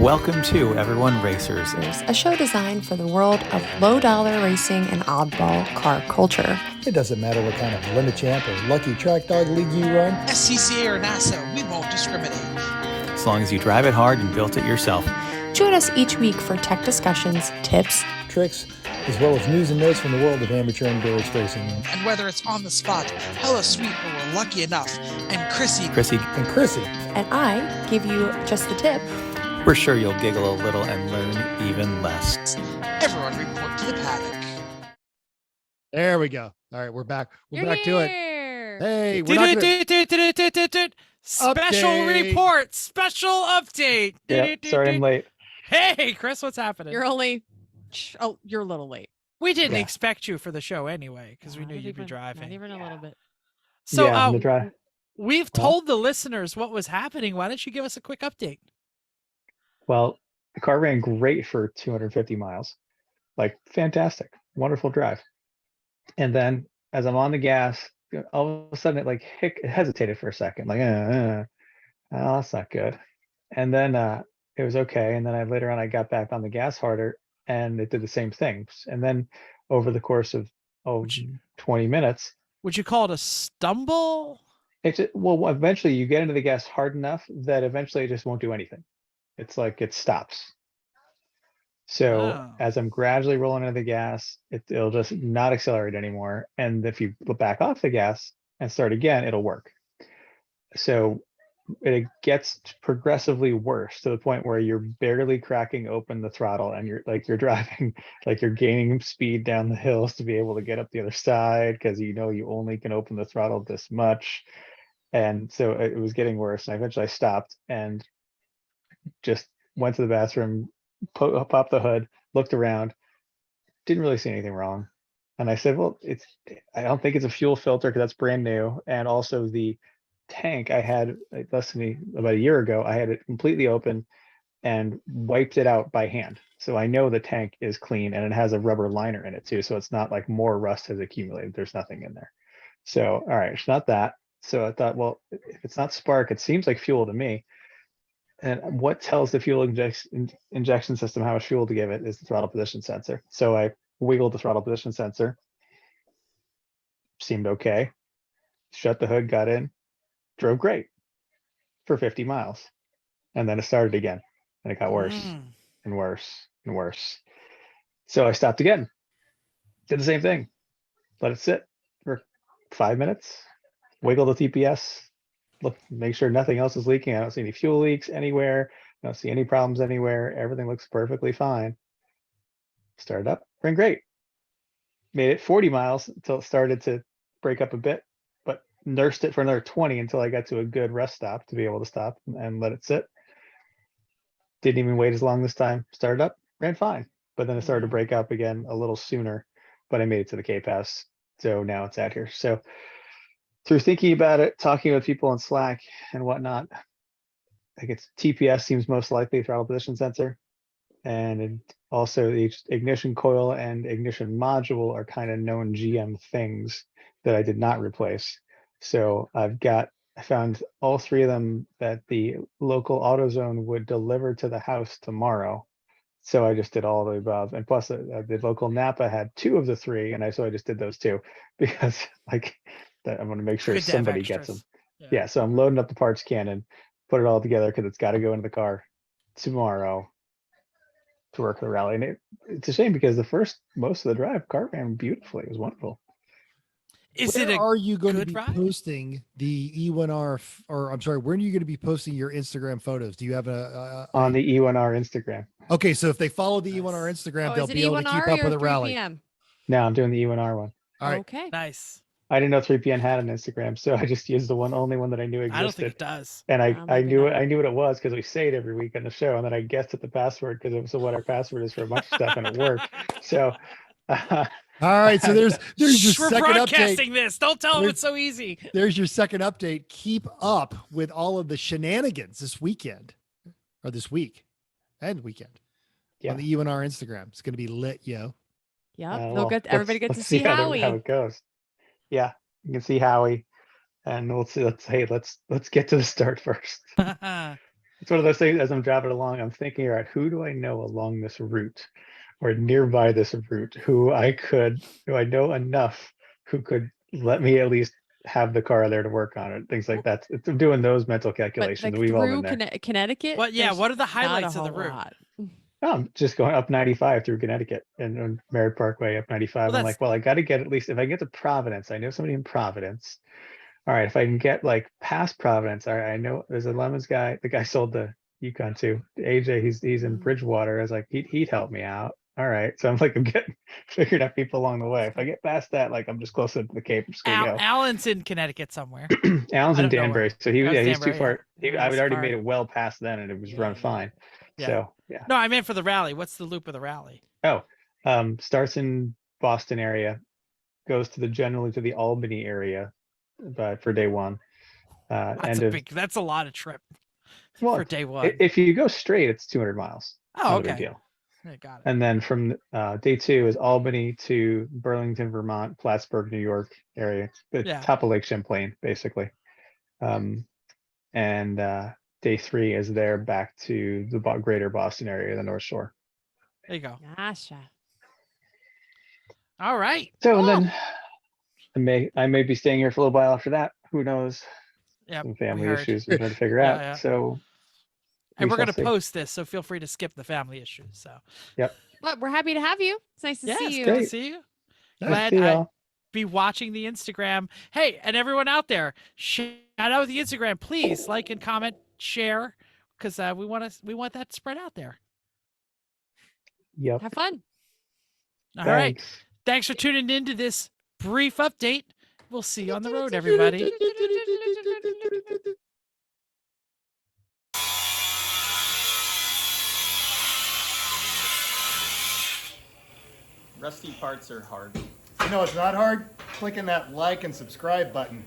Welcome to Everyone Racers. A show designed for the world of low-dollar racing and oddball car culture. It doesn't matter what kind of limit champ or lucky track dog league you run. SCCA or NASA, we won't discriminate. As long as you drive it hard and built it yourself. Join us each week for tech discussions, tips, tricks, as well as news and notes from the world of amateur endurance racing. And whether it's on the spot, hella sweet, or we're lucky enough, and Chrissy, and I give you just the tip. We're sure you'll giggle a little and learn even less. Everyone report to the paddock. There we go. All right, we're back. We're back to it. Hey, we're Special report, special update. Yeah, sorry I'm late. Hey, Chris, what's happening? You're a little late. We didn't expect you for the show anyway, because we knew you'd be driving. Not even a little bit. So we've told the listeners what was happening. Why don't you give us a quick update? Well, the car ran great for 250 miles. Like, fantastic. Wonderful drive. And then as I'm on the gas, all of a sudden it hesitated for a second. Like, oh, that's not good. And then it was okay. And then later on, I got back on the gas harder and it did the same thing. And then over the course of 20 minutes. Would you call it a stumble? Well, eventually you get into the gas hard enough that eventually it just won't do anything. It's like it stops. So as I'm gradually rolling into the gas, it'll just not accelerate anymore. And if you back off the gas and start again, it'll work. So it gets progressively worse to the point where you're barely cracking open the throttle and you're driving, like you're gaining speed down the hills to be able to get up the other side because you only can open the throttle this much. And so it was getting worse. And eventually I stopped and just went to the bathroom, popped the hood, looked around, didn't really see anything wrong. And I said, well, I don't think it's a fuel filter because that's brand new. And also the tank I had about a year ago, I had it completely open and wiped it out by hand. So I know the tank is clean and it has a rubber liner in it too. So it's not like more rust has accumulated. There's nothing in there. So, all right, it's not that. So I thought, well, if it's not spark, it seems like fuel to me. And what tells the fuel injection system how much fuel to give it is the throttle position sensor. So I wiggled the throttle position sensor. Seemed okay. Shut the hood, got in, drove great for 50 miles. And then it started again. And it got worse and worse and worse. So I stopped again. Did the same thing. Let it sit for 5 minutes. Wiggle the TPS. Look, make sure nothing else is leaking. I don't see any fuel leaks anywhere. I don't see any problems anywhere. Everything looks perfectly fine. Started up, ran great. Made it 40 miles until it started to break up a bit, but nursed it for another 20 until I got to a good rest stop to be able to stop and let it sit. Didn't even wait as long this time. Started up, ran fine. But then it started to break up again a little sooner, but I made it to the K-Pass. So now it's out here. So through thinking about it, talking with people on Slack and whatnot, I think it's TPS seems most likely, throttle position sensor. And also the ignition coil and ignition module are kind of known GM things that I did not replace. So I found all three of them that the local AutoZone would deliver to the house tomorrow. So I just did all the above. And plus the local Napa had two of the three. And so I just did those two because that I want to make sure somebody gets them. Yeah, so I'm loading up the parts cannon, put it all together because it's got to go into the car tomorrow to work the rally. And it's a shame because most of the drive car ran beautifully. It was wonderful. Are you going to be posting the E1R, or I'm sorry, when are you going to be posting your Instagram photos? Do you have on the E1R Instagram? Okay, so if they follow the E1R Instagram, they'll be able to keep up with the rally. No, I'm doing the E1R one. All right. Okay. Nice. I didn't know 3PN had an Instagram, so I just used the only one that I knew existed. I don't think it does. And I knew what it was because we say it every week on the show, and then I guessed at the password because it was what our password is for a bunch of stuff, and it worked. So, all right. So there's your We're second broadcasting update. This. Don't tell them it's so easy. There's your second update. Keep up with all of the shenanigans this weekend, or this week and weekend. Yeah. On the E1R Instagram. It's going to be lit, yo. Yeah. Everybody gets to see Howie. How it goes. Yeah, you can see Howie, and let's get to the start first. It's one of those things as I'm driving along, I'm thinking, all right, who do I know along this route or nearby this route who I know enough who could let me at least have the car there to work on it, things like that. It's doing those mental calculations. But like We've all through been there. Connecticut. What? Yeah. there's What are the not a highlights of the whole route? lot. I'm just going up 95 through Connecticut and on Merritt Parkway up 95. Well, I'm like, well, I got to get at least if I get to Providence, I know somebody in Providence. All right, if I can get like past Providence, all right, I know there's a Lemons guy. The guy sold the Yukon to AJ. He's in Bridgewater. I was like, he'd help me out. All right, so I'm like, I'm getting figuring out people along the way. If I get past that, like I'm just close to the Cape. I'm just gonna go. Alan's in Connecticut somewhere. Alan's in I don't know Danbury, where. so he's Danbury, too far. I had already far. made it well past then, and it was run fine. Yeah. So yeah. No, I meant for the rally. What's the loop of the rally? Oh, starts in Boston area, goes to generally to the Albany area, but for day one. That's a lot of trip for day one. If you go straight, it's 200 miles. Oh, Not a okay. big deal. I got it. And then from day two is Albany to Burlington, Vermont, Plattsburgh, New York area. It's the top of Lake Champlain, basically. And day three is there back to the greater Boston area, the North Shore. There you go. Gotcha. All right. So and then I may be staying here for a little while after that. Who knows? Yeah. Some family issues we're trying to figure out. Yeah. So and we're going to post this, so feel free to skip the family issues. So. Yep. But we're happy to have you. It's nice to see you. Good to see you. Nice Glad I'd be watching the Instagram. Hey, and everyone out there, shout out the Instagram. Please like and comment, share, because we want that to spread out there. Yep. Have fun. All right. Thanks for tuning into this brief update. We'll see you on the road, everybody. Rusty parts are hard. You know it's not hard? Clicking that like and subscribe button.